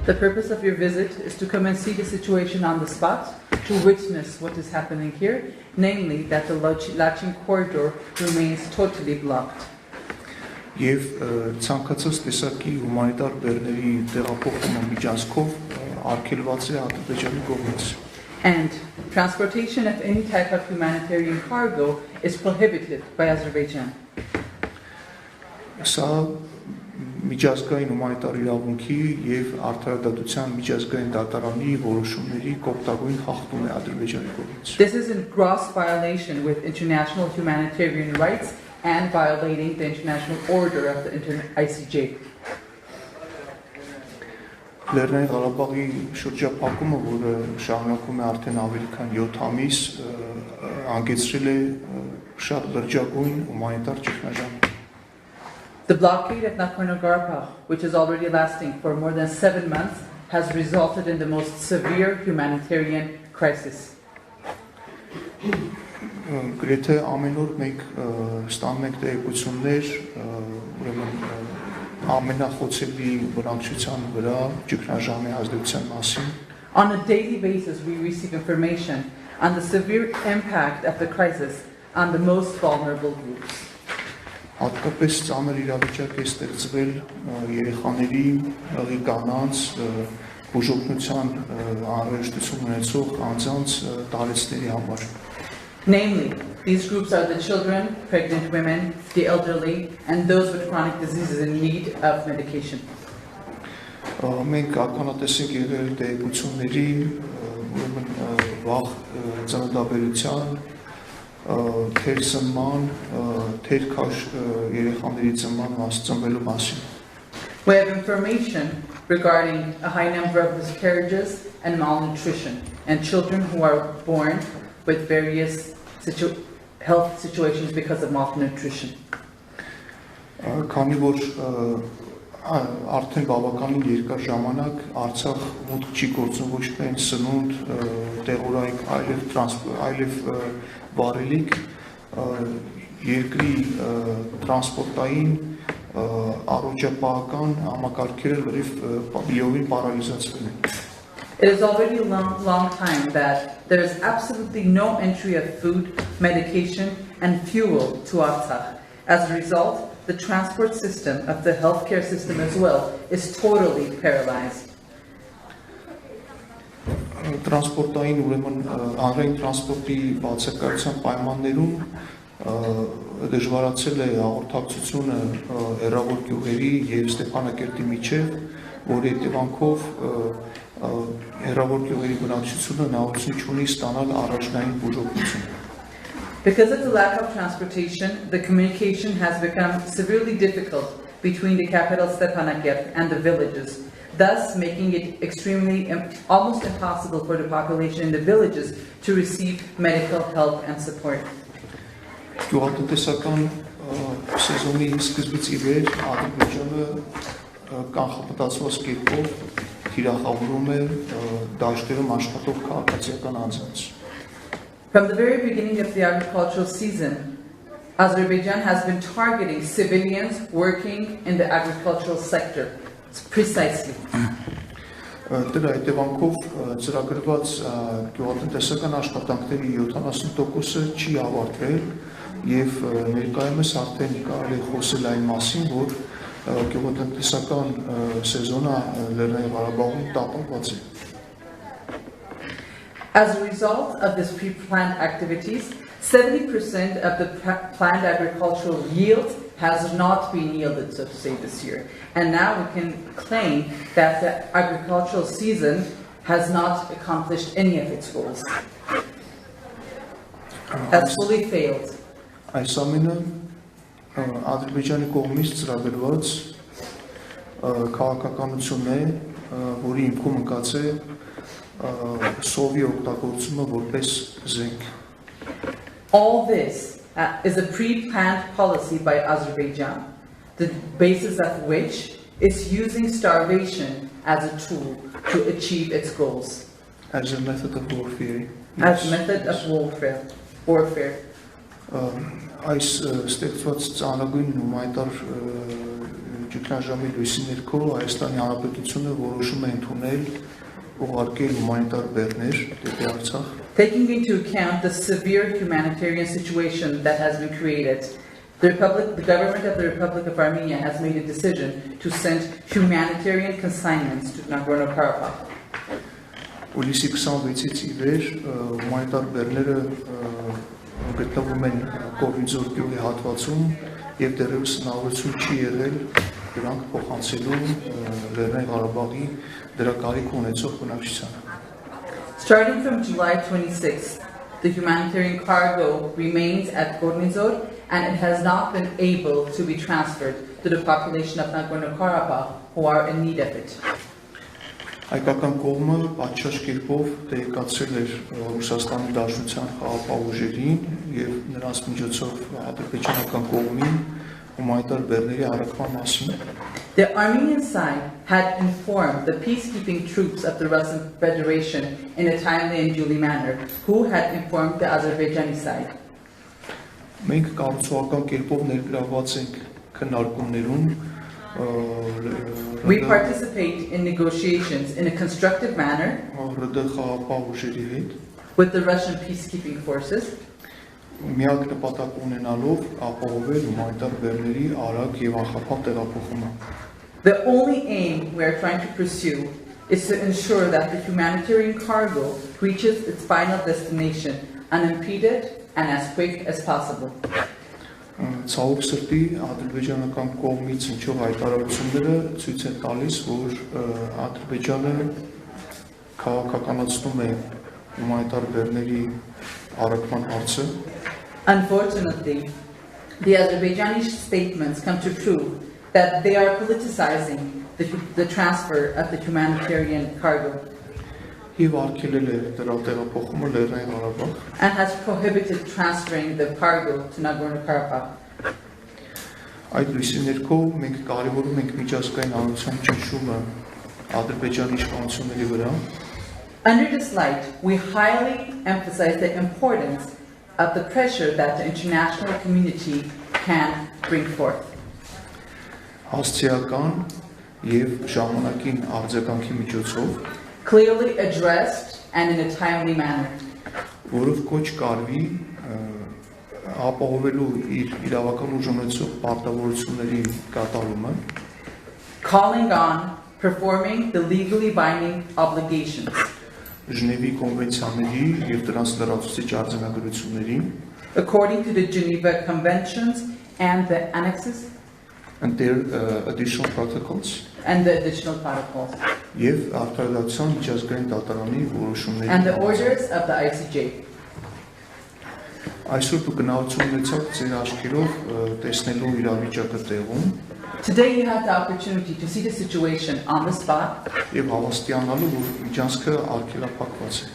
The purpose of your visit is to come and see the situation on the spot, to witness what is happening here, namely that the Lachin corridor remains totally blocked. Եվ ցանկացած տեսակի հումանիտար բեռների տեղափոխումը միջանցքով արգելված է Ադրբեջանի կողմից։ And transportation of any type of humanitarian cargo is prohibited by Azerbaijan. Սա միջազգային հումանիտար իրավունքի եւ արդարադատության միջազգային դատարանի որոշումների կողմնակին խախտում է Ադրբեջանի կողմից։ This is in gross violation with international humanitarian rights and violating the international order of the ICJ. Լեռնային Ղարաբաղի շրջափակումը, որը շարունակվում է արդեն ավելի քան 7 ամիս, հանգեցրել է շատ լրջագույն հումանիտար ճգնաժամ։ The blockade of Nagorno-Karabakh, which is already lasting for more than 7 months, has resulted in the most severe humanitarian crisis. Գրեթե ամեն օր մենք ստանում ենք տեղեկություններ, ուրեմն ամենախոցելի բնակչության վրա ճգնաժամի ազդեցության մասին։ On a daily basis, we receive information on the severe impact of the crisis on the most vulnerable groups. Հատկապես ծանր իրավիճակ է ստեղծվել երեխաների, կանանց, բուժօգնության անհրաժեշտություն ունեցող անձանց տարեցների համար։ Namely, these groups are the children, pregnant women, the elderly, and those with chronic diseases in need of medication. Մենք ականատես ենք եղել տեղեկությունների, ուրեմն վաղ ծննդաբերության, թեր ծնման, թեր քաշ երեխաների ծնվելու մասին։ We have information regarding a high number of miscarriages and malnutrition, and children who are born with various health situations because of malnutrition. Քանի որ արդեն բավականին երկար ժամանակ Արցախ մուտք չի գործում ոչ միայն սնունդ, տեղորայք, այլև վարելիք, երկրի տրանսպորտային առողջապահական համակարգերը լրիվ պարալիզացվել են։ It is already a long time that there is absolutely no entry of food, medication, and fuel to Artsakh. As a result, the transport system of the healthcare system as well is totally paralyzed. Տրանսպորտային ուրեմն հանրային տրանսպորտի բացակայության պայմաններում դժվարացել է հաղորդակցությունը հեռավոր գյուղերի եւ Ստեփանակերտի միջև, որի հետևանքով հեռավոր գյուղերի բնակչությունը հնարավորություն չունի ստանալ առաջնային բուժօգնություն։ Because of the lack of transportation, the communication has become severely difficult between the capital Stepanakert and the villages, thus making it almost impossible for the population in the villages to receive medical help and support. Գյուղատնտեսական սեզոնի սկզբից ի վեր Ադրբեջանը կանխապատասխանված կերպով թիրախավորում է դաշտերում աշխատող քաղաքացիական անձանց։ From the very beginning of the agricultural season, Azerbaijan has been targeting civilians working in the agricultural sector, precisely. Դրա հետևանքով ծրագրված գյուղատնտեսական աշխատանքների 70%-ը չի ավարտվել եւ ներկայումս արդեն կարելի է խոսել այն մասին, որ գյուղատնտեսական սեզոնը Լեռնային Ղարաբաղում տապալված է։ As a result of this pre-planned activities, 70% of the planned agricultural yield has not been yielded, so to say, this year. And now we can claim that the agricultural season has not accomplished any of its goals. Has fully failed. Այս ամենը Ադրբեջանի կողմից ծրագրված քաղաքականություն է, որի հիմքում ընկած է սովի օգտագործումը որպես զենք։ All this is a pre-planned policy by Azerbaijan, the basis of which is using starvation as a tool to achieve its goals. As a method of warfare. As a method of warfare. Այս ստեղծված ծանրագույն հումանիտար Ջութան ժամի լույսի ներքո Հայաստանի Հանրապետությունը որոշում է ընդունել ուղարկել հումանիտար բեռներ դեպի Արցախ, taking into account the severe humanitarian situation that has been created. The government of the Republic of Armenia has made a decision to send humanitarian consignments to Nagorno-Karabakh. Հուլիսի 26-ից ի վեր հումանիտար բեռները գտնվում են Կորնիձոր գյուղի հատվածում եւ դեռևս հնարավորություն չի եղել դրանք փոխանցելու Լեռնային Ղարաբաղի դրա կարիք ունեցող բնակչությանը. Starting from July 26th, the humanitarian cargo remains at Kornizor and it has not been able to be transferred to the population of Nagorno-Karabakh who are in need of it. Հայկական կողմը պատշաճ կերպով տեղեկացրել էր Ռուսաստանի Դաշնության խաղաղապահ ուժերին եւ նրանց միջոցով ադրբեջանական կողմին հումանիտար բեռների առաքման մասին. The Armenian side had informed the peacekeeping troops of the Russian Federation in a timely and duly manner, who had informed the Azerbaijani side. Մենք կառուցողական կերպով ներգրավված ենք քննարկումներում. We participate in negotiations in a constructive manner with the Russian peacekeeping forces. Միակ նպատակ ունենալով ապահովել հումանիտար բեռների արագ եւ անխափան տեղափոխումը. The only aim we are trying to pursue is to ensure that the humanitarian cargo reaches its final destination unimpeded and as quick as possible. Ցավոք սրտի ադրբեջանական կողմից ինչով հայտարարությունները ցույց են տալիս, որ Ադրբեջանը քաղաքականացնում է հումանիտար բեռների առաքման հարցը. Unfortunately, the Azerbaijani statements come to prove that they are politicizing the transfer of the humanitarian cargo Եվ արգելել է դրա տեղափոխումը Լեռնային Ղարաբաղ. And has prohibited transferring the cargo to Nagorno-Karabakh. Այդ լույսի ներքո մենք կարևորում ենք միջազգային հանրության ճնշումը Ադրբեջանի իշխանությունների վրա. Under this light, we highly emphasize the importance of the pressure that the international community can bring forth. Հասցեական եւ ժամանակին արձագանքի միջոցով Clearly addressed and in a timely manner. Որով կոչ կարվի ապահովելու իր իրավական ուժ ունեցող պարտավորությունների կատարումը, calling on performing the legally binding obligations Ժնևի կոնվենցիաների եւ դրանց լրացուցիչ արձանագրությունների, according to the Geneva Conventions and the annexes and their additional protocols and the additional protocols եւ արտադրության միջազգային դատարանի որոշումների and the orders of the ICJ. Այսօր դուք գնահատություն ունեցաք ձեր աչքերով տեսնելու իրավիճակը տեղում. Today you have the opportunity to see the situation on the spot Եվ հավաստիանալու, որ միջանցքը արգելափակված է.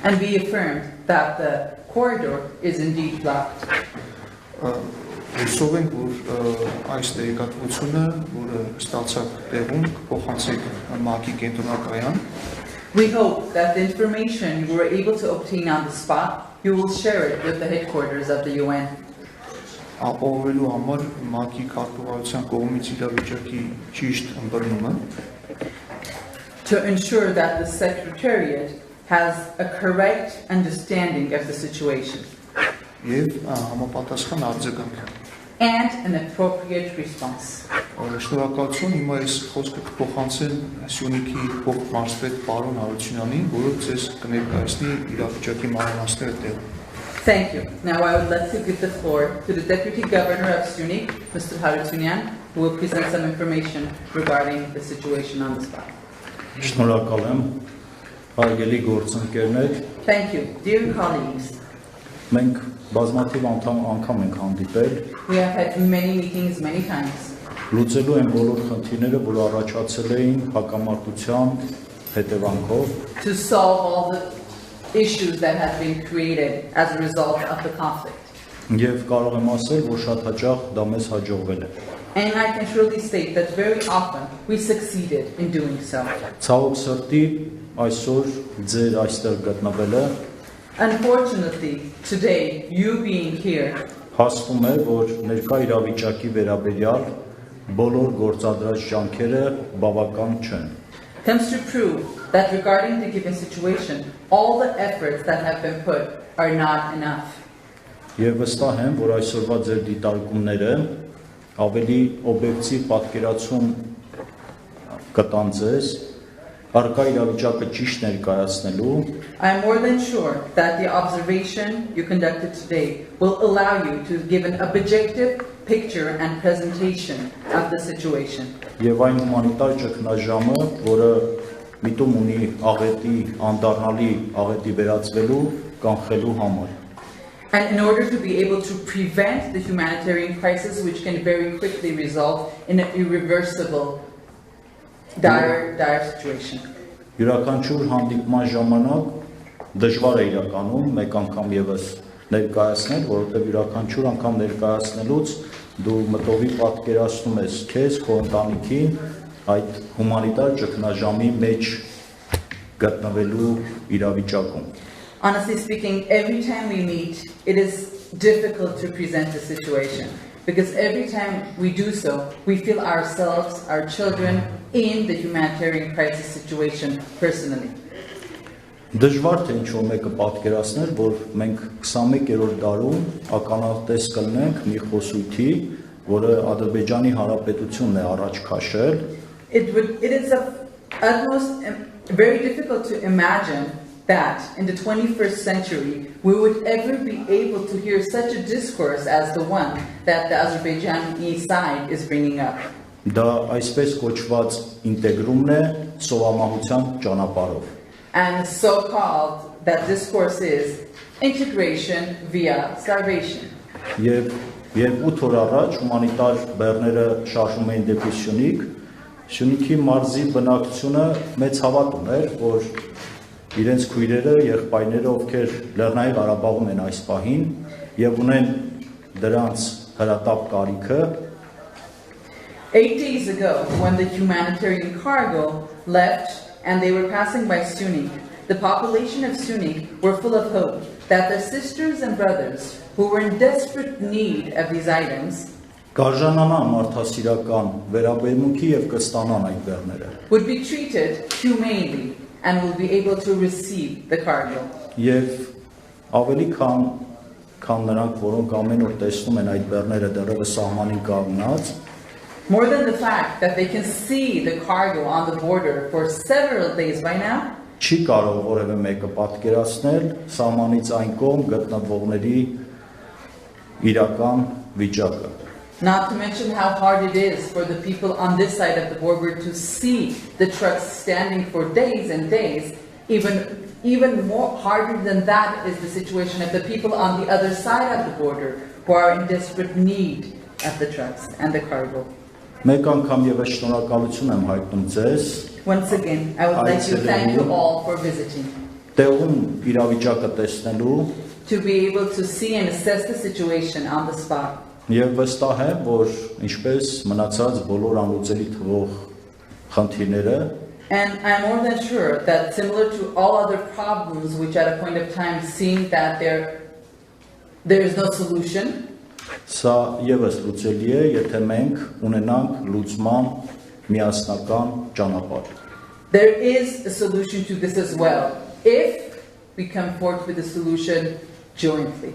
and be affirmed that the corridor is indeed blocked. Հուսով ենք, որ այս տեղեկատվությունը, որը ստացաք տեղում, կփոխանցեք ՄԱԿ-ի կենտրոնակայան. We hope that the information you were able to obtain on the spot, you will share it with the headquarters of the UN. Ապահովելու համար ՄԱԿ-ի քարտուղարության կողմից իրավիճակի ճիշտ ըմբռնումը. To ensure that the Secretariat has a correct understanding of the situation Եվ համապատասխան արձագանք. and an appropriate response. Շնորհակալություն, հիմա ես խոսքը կփոխանցեմ Սյունիքի փոխմարզպետ պարոն Հարությունյանին, որը ձեզ կներկայացնի իրավիճակի մանրամասները տեղում. Thank you. Now I would like to give the floor to the Deputy Governor of Syunik, Mr. Harutyunyan, who will present some information regarding the situation on the spot. Շնորհակալ եմ, հարգելի գործընկերներ, Thank you. Dear colleagues, մենք բազմաթիվ անգամ ենք հանդիպել, we have had many meetings many times լուծելու են բոլոր խնդիրները, որ առաջացել էին հակամարտության հետևանքով, to solve all the issues that have been created as a result of the conflict. եւ կարող եմ ասել, որ շատ հաճախ դա մեզ հաջողվել է։ And I can surely state that very often we succeeded in doing so. Ցավոք սրտի այսօր ձեր այստեղ գտնվելը Unfortunately, today, you being here հասնում է, որ ներկա իրավիճակի վերաբերյալ բոլոր գործադրած ջանքերը բավական չեն։ Comes to prove that regarding the given situation, all the efforts that have been put are not enough. Եվ վստահ եմ, որ այսօրվա ձեր դիտարկումները ավելի օբյեկտիվ պատկերացում կտան ձեզ, առկա իրավիճակը ճիշտ ներկայացնելու, I am more than sure that the observation you conducted today will allow you to give an objective picture and presentation of the situation. Եվ այն հումանիտար ճգնաժամը, որը միտում ունի աղետի, անդառնալի աղետի վերածվելու, կանխելու համար։ And in order to be able to prevent the humanitarian crisis, which can very quickly result in an irreversible, dire situation. Յուրաքանչյուր հանդիպման ժամանակ դժվար է իրականում մեկ անգամ եւս ներկայացնել, որովհետեւ յուրաքանչյուր անգամ ներկայացնելուց դու մտովի պատկերացնում ես քեզ, քո ընտանիքին այդ հումանիտար ճգնաժամի մեջ գտնվելու իրավիճակում։ Honestly speaking, every time we meet, it is difficult to present the situation. Because every time we do so, we feel ourselves, our children, in the humanitarian crisis situation personally. Դժվար թե ինչ-որ մեկը պատկերացներ, որ մենք 21-րդ դարում ականատես կլինենք մի խոսույթի, որը Ադրբեջանի Հանրապետությունն է առաջ քաշել։ It is utmost very difficult to imagine that in the 21st century we would ever be able to hear such a discourse as the one that the Azerbaijani side is bringing up. Դա այսպես կոչված ինտեգրումն է սովամահության ճանապարհով։ And so called that discourse is integration via starvation. Եվ երբ 8 օր առաջ հումանիտար բեռները շարժում էին դեպի Սյունիքի մարզի բնակչությունը մեծ հավատ ուներ, որ իրենց քույրերը, եղբայրները, ովքեր Լեռնային Ղարաբաղում են այս պահին եւ ունեն դրանց հրատապ կարիքը 8 days ago, when the humanitarian cargo left and they were passing by Syunik, the population of Syunik were full of hope that their sisters and brothers who were in desperate need of these items կարժանանան մարդասիրական վերաբերմունքի եւ կստանան այդ բեռները would be treated humanely and will be able to receive the cargo. Եվ ավելի քան նրանք, որոնք ամեն օր տեսնում են այդ բեռները դեռևս սահմանին կանգնած, more than the fact that they can see the cargo on the border for several days by now, չի կարող որևէ մեկը պատկերացնել սահմանից այն կողմ գտնվողների իրական վիճակը։ Not to mention how hard it is for the people on this side of the border to see the trucks standing for days and days. Even more harder than that is the situation of the people on the other side of the border who are in desperate need of the trucks and the cargo. Մեկ անգամ եւս շնորհակալություն եմ հայտնում ձեզ։ Once again, I would like to thank you all for visiting. Տեղում իրավիճակը տեսնելու to be able to see and assess the situation on the spot. Եվ վստահ եմ, որ ինչպես մնացած բոլոր անլուծելի թվող խնդիրները And I'm more than sure that similar to all other problems which at a point of time seem that there is no solution, սա եւս լուծելի է, եթե մենք ունենանք լուծման միասնական ճանապարհ։ There is a solution to this as well, if we come forth with a solution jointly.